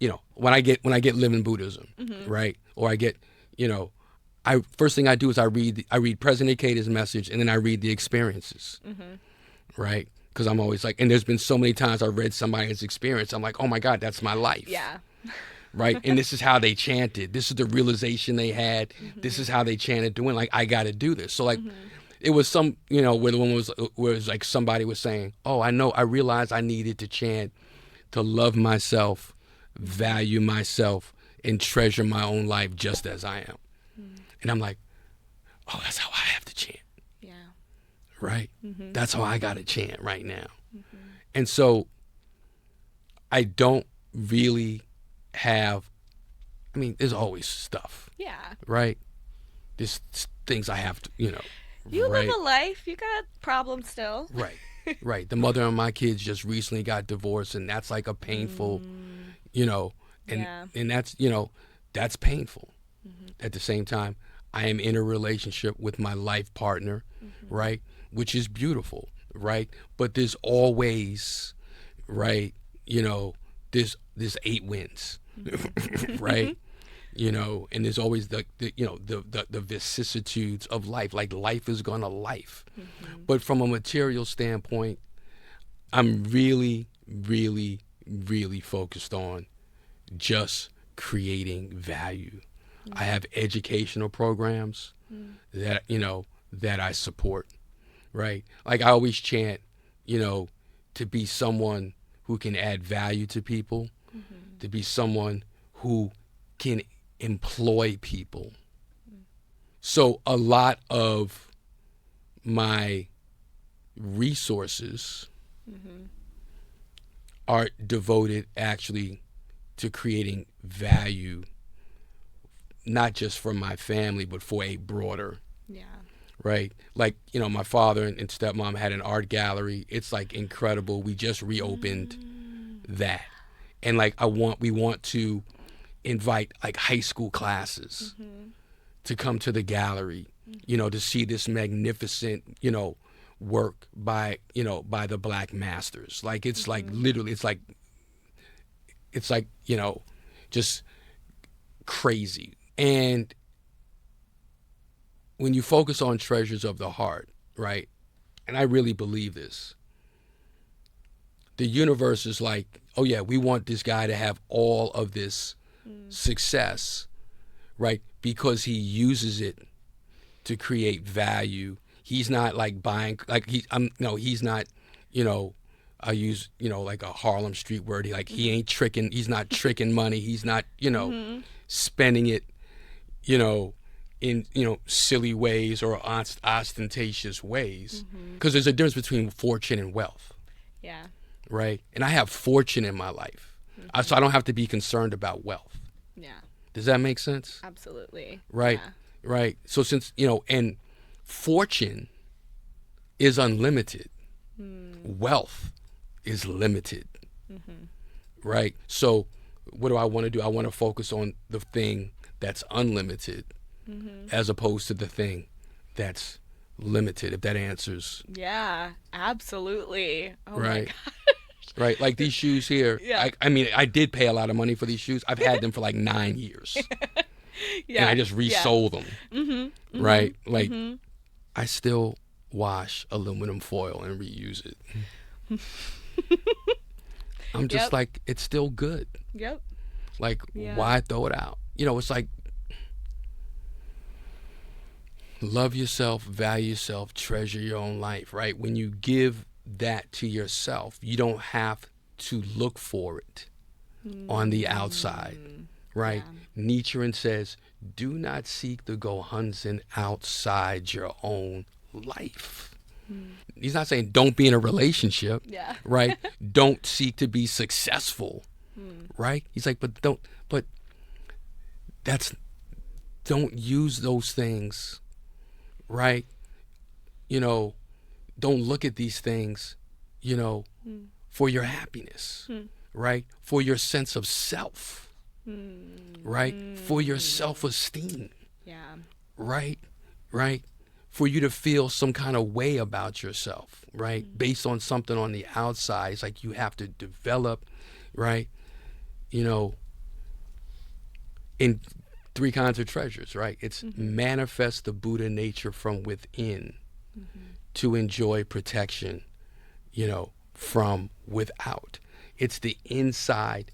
you know, when I get live in Buddhism, right? Or I get, you know, first thing I do is I read President Ikeda's message, and then I read the experiences, right? Because I'm always like, and there's been so many times I've read somebody's experience, I'm like, oh my God, that's my life. Yeah. Right? And this is how they chanted. This is the realization they had. This is how they chanted doing, like, I got to do this. So like, it was some, you know, where the one was, where it was like somebody was saying, oh, I realized I needed to chant to love myself, value myself, and treasure my own life just as I am. And I'm like, oh, that's how I have to chant. Yeah. Right? That's how I got to chant right now. And so I don't really have, I mean, there's always stuff. Yeah. Right? There's things I have to, you know. You right? live a life. You got problems still. Right. Right. The mother of my kids just recently got divorced, and that's like a painful, you know, and that's, you know, that's painful. At the same time, I am in a relationship with my life partner, right, which is beautiful, right? But there's always, right, you know, there's 8 wins, right? You know, and there's always the you know, the vicissitudes of life. Like, life is gonna life. But from a material standpoint, I'm really, really, really focused on just creating value. I have educational programs that, you know, that I support, right? Like, I always chant, you know, to be someone who can add value to people, to be someone who can employ people. So a lot of my resources are devoted actually to creating value, not just for my family, but for a broader, right? Like, you know, my father and stepmom had an art gallery. It's like incredible. We just reopened that. And like, we want to invite like high school classes to come to the gallery, you know, to see this magnificent, you know, work by, you know, by the Black masters. Like, it's like literally, it's like, you know, just crazy. And when you focus on treasures of the heart, right, and I really believe this, the universe is like, oh yeah, we want this guy to have all of this success, right, because he uses it to create value. He's not like buying, like, he's not, you know, I use, you know, like a Harlem Street word, he ain't tricking, he's not tricking money, he's not, you know, spending it, you know, in, you know, silly ways or ostentatious ways, because there's a difference between fortune and wealth. Yeah. Right? And I have fortune in my life, so I don't have to be concerned about wealth. Yeah. Does that make sense? Absolutely. Right. Yeah. Right. So since, you know, and fortune is unlimited, wealth is limited. Right. So what do I want to do? I want to focus on the thing that's unlimited as opposed to the thing that's limited, if that answers. Yeah, absolutely. Oh right. My gosh. Right, like these shoes here. Yeah. I mean, I did pay a lot of money for these shoes. I've had them for like 9 years. Yeah. And I just resold them. Right? Like, I still wash aluminum foil and reuse it. I'm just Yep. like, it's still good. Yep. Like, Yeah. why throw it out? It's like, love yourself, value yourself, treasure your own life, right? When you give that to yourself, you don't have to look for it on the outside, right? Yeah. Nichiren says, do not seek to go hunting outside your own life. He's not saying don't be in a relationship, Yeah. right? Don't seek to be successful, right? He's like, but don't use those things, right? Don't look at these things, for your happiness, right? For your sense of self, right? For your self-esteem, Yeah. right? Right? For you to feel some kind of way about yourself, right? Based on something on the outside. It's like you have to develop, right? In 3 kinds of treasures, right? It's manifest the Buddha nature from within to enjoy protection, from without. It's the inside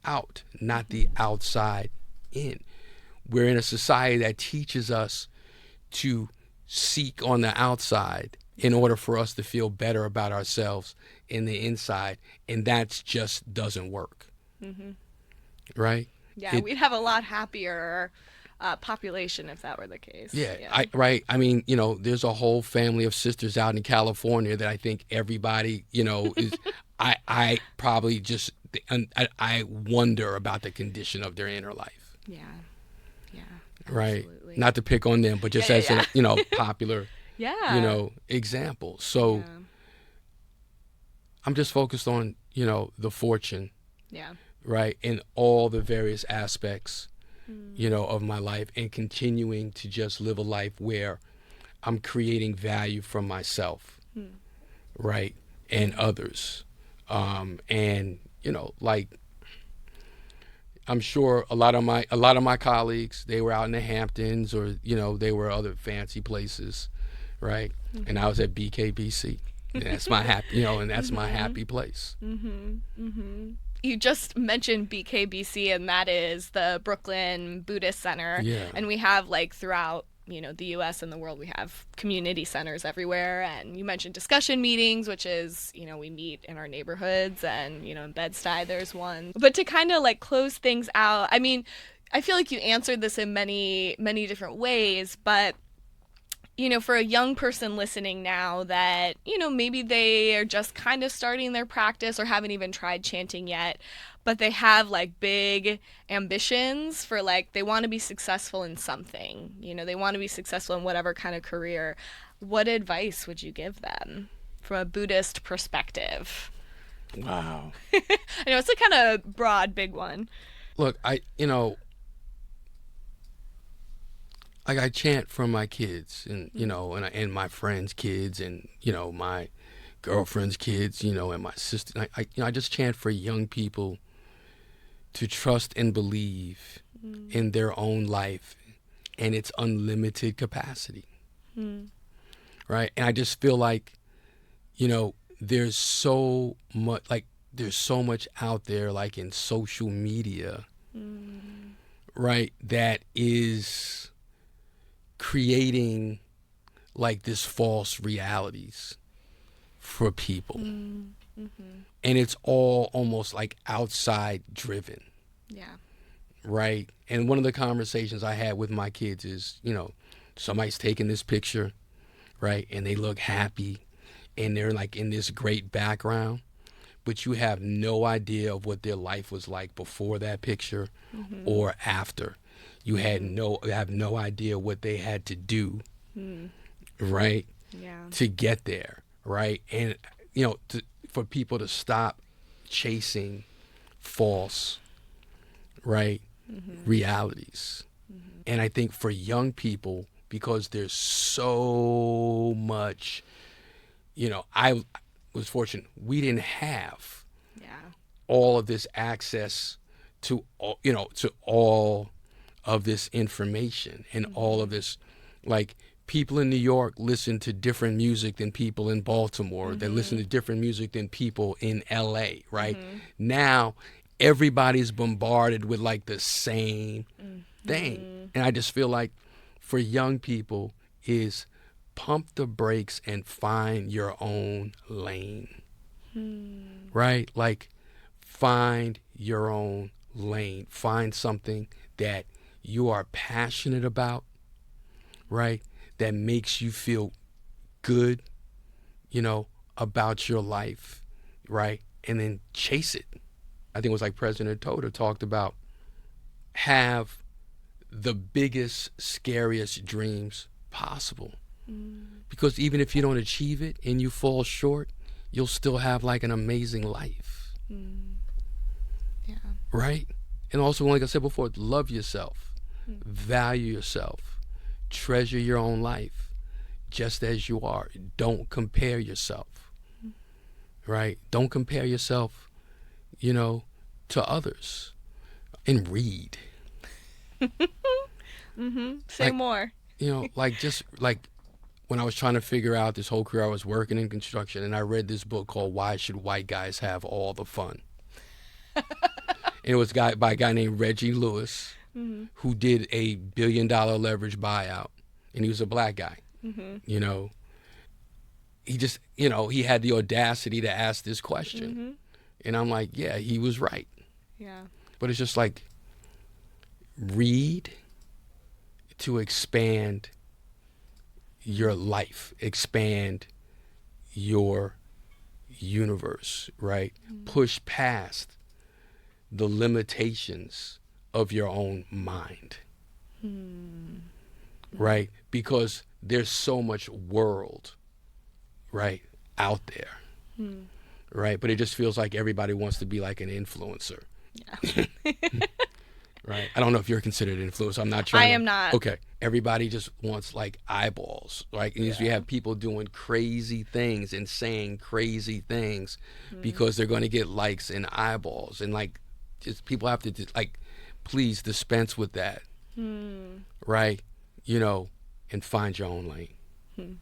out, not the outside in. We're in a society that teaches us to seek on the outside in order for us to feel better about ourselves in the inside, and that just doesn't work. Right? Yeah, we'd have a lot happier population if that were the case. Yeah. Right. I mean, there's a whole family of sisters out in California that I think everybody, is. I probably just I wonder about the condition of their inner life. Yeah. Yeah. Right. Absolutely. Not to pick on them, but just as Yeah. a popular, Yeah. example. So Yeah. I'm just focused on, the fortune, Yeah. right, in all the various aspects, of my life, and continuing to just live a life where I'm creating value from myself, right, and others. And, like, I'm sure a lot of my colleagues, they were out in the Hamptons or, they were other fancy places, right? And I was at BKBC. And that's my happy, and that's my happy place. You just mentioned BKBC, and that is the Brooklyn Buddhist Center. Yeah. And we have, like, throughout, the U.S. and the world, we have community centers everywhere. And you mentioned discussion meetings, which is, we meet in our neighborhoods, and, in Bed-Stuy there's one. But to kind of, like, close things out, I mean, I feel like you answered this in many, many different ways, but for a young person listening now that, maybe they are just kind of starting their practice or haven't even tried chanting yet, but they have, like, big ambitions for, like, they want to be successful in something, they want to be successful in whatever kind of career. What advice would you give them from a Buddhist perspective? Wow. I know it's a kind of broad, big one. Look, like, I chant for my kids and, and my friends' kids and, my girlfriend's kids, and my sister. I just chant for young people to trust and believe in their own life and its unlimited capacity. Right? And I just feel like, there's so much out there, like, in social media, right, that is creating, like, this false realities for people. And it's all almost like outside driven. Yeah. Right? And one of the conversations I had with my kids is, somebody's taking this picture, right, and they look happy and they're, like, in this great background, but you have no idea of what their life was like before that picture or after. You have no idea what they had to do, right, to get there, right? And, for people to stop chasing false, right, realities. And I think for young people, because there's so much, I was fortunate. We didn't have all of this access to, to all of this information and all of this, like, people in New York listen to different music than people in Baltimore. They listen to different music than people in LA, right? Now, everybody's bombarded with like the same thing. And I just feel like for young people is pump the brakes and find your own lane, right? Like find your own lane. Find something that you are passionate about, right? That makes you feel good, you know, about your life, right? And then chase it. I think it was like President Toda talked about, have the biggest, scariest dreams possible. Because even if you don't achieve it and you fall short, you'll still have like an amazing life. Yeah. Right? And also, like I said before, love yourself, value yourself, treasure your own life just as you are. Don't compare yourself, right? Don't compare yourself, you know, to others. And read. Say like, more. You know, like just like when I was trying to figure out this whole career, I was working in construction, and I read this book called Why Should White Guys Have All the Fun? And it was by a guy named Reggie Lewis, who did a $1 billion leverage buyout, and he was a black guy. You know, he just, you know, he had the audacity to ask this question. And I'm like, yeah, he was right. Yeah. But it's just like, read to expand your life, expand your universe, right? Push past the limitations of your own mind, right? Because there's so much world, right, out there, right? But it just feels like everybody wants to be like an influencer. Yeah. Right. I don't know if you're considered an influencer. I'm not trying. I am not. Okay. Everybody just wants like eyeballs, right? And you have people doing crazy things and saying crazy things because they're going to get likes and eyeballs, and like, just people have to like, please dispense with that, right? You know, and find your own lane,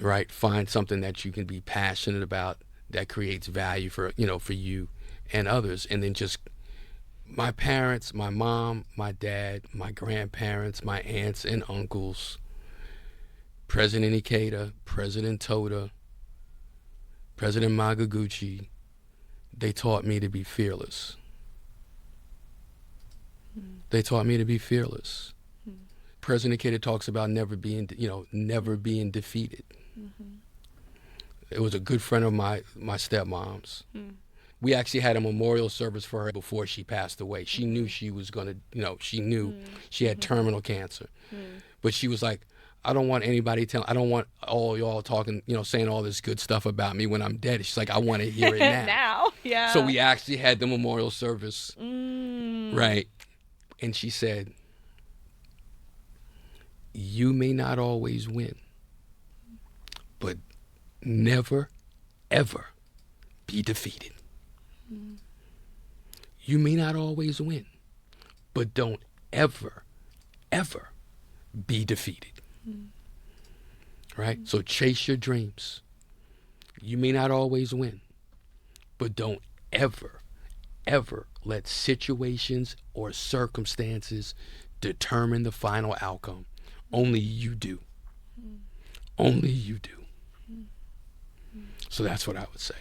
right? Find something that you can be passionate about that creates value for, you know, for you and others, and then just. My parents, my mom, my dad, my grandparents, my aunts and uncles, President Ikeda, President Toda, President Magaguchi, they taught me to be fearless. They taught me to be fearless. President Ikeda talks about never being defeated. It was a good friend of my stepmom's. We actually had a memorial service for her before she passed away. She knew she was going to, you know, she knew she had terminal cancer. But she was like, I don't want anybody I don't want all y'all talking, you know, saying all this good stuff about me when I'm dead. She's like, I want to hear it now. Now, yeah. So we actually had the memorial service, right? And she said, you may not always win, but never, ever be defeated. You may not always win, but don't ever, ever be defeated. Right? So chase your dreams. You may not always win, but don't ever, ever let situations or circumstances determine the final outcome. Only you do. Only you do. So that's what I would say.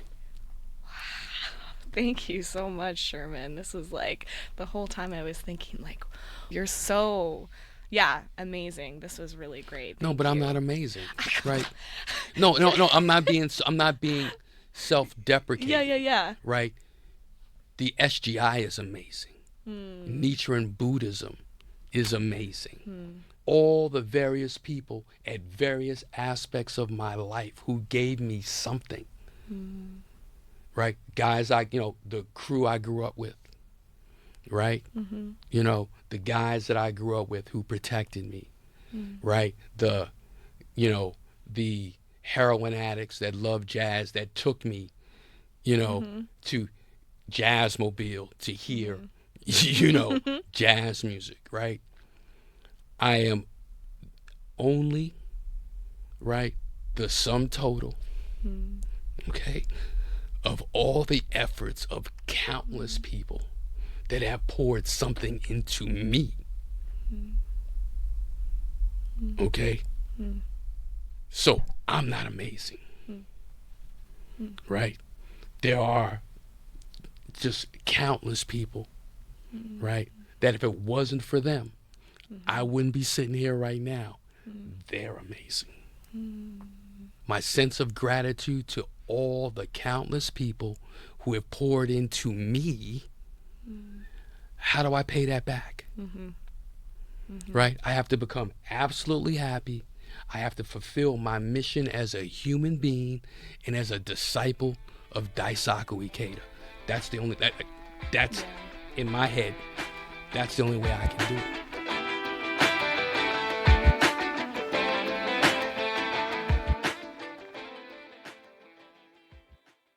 Thank you so much, Sherman. This was like, the whole time I was thinking, like, you're so, amazing. This was really great. No, but I'm not amazing, right? No, I'm not being self-deprecating. Yeah. Right? The SGI is amazing. Nichiren Buddhism is amazing. All the various people at various aspects of my life who gave me something. Right? Guys, the crew I grew up with, right? You know, the guys that I grew up with who protected me, right? The heroin addicts that loved jazz that took me, to Jazzmobile to hear, jazz music, right? I am only right? The sum total, okay, of all the efforts of countless people that have poured something into me. Okay? So I'm not amazing. Right? There are just countless people, right? That if it wasn't for them, I wouldn't be sitting here right now. They're amazing. My sense of gratitude to all the countless people who have poured into me, how do I pay that back? Right? I have to become absolutely happy. I have to fulfill my mission as a human being and as a disciple of Daisaku Ikeda. That's the only, that's in my head, that's the only way I can do it.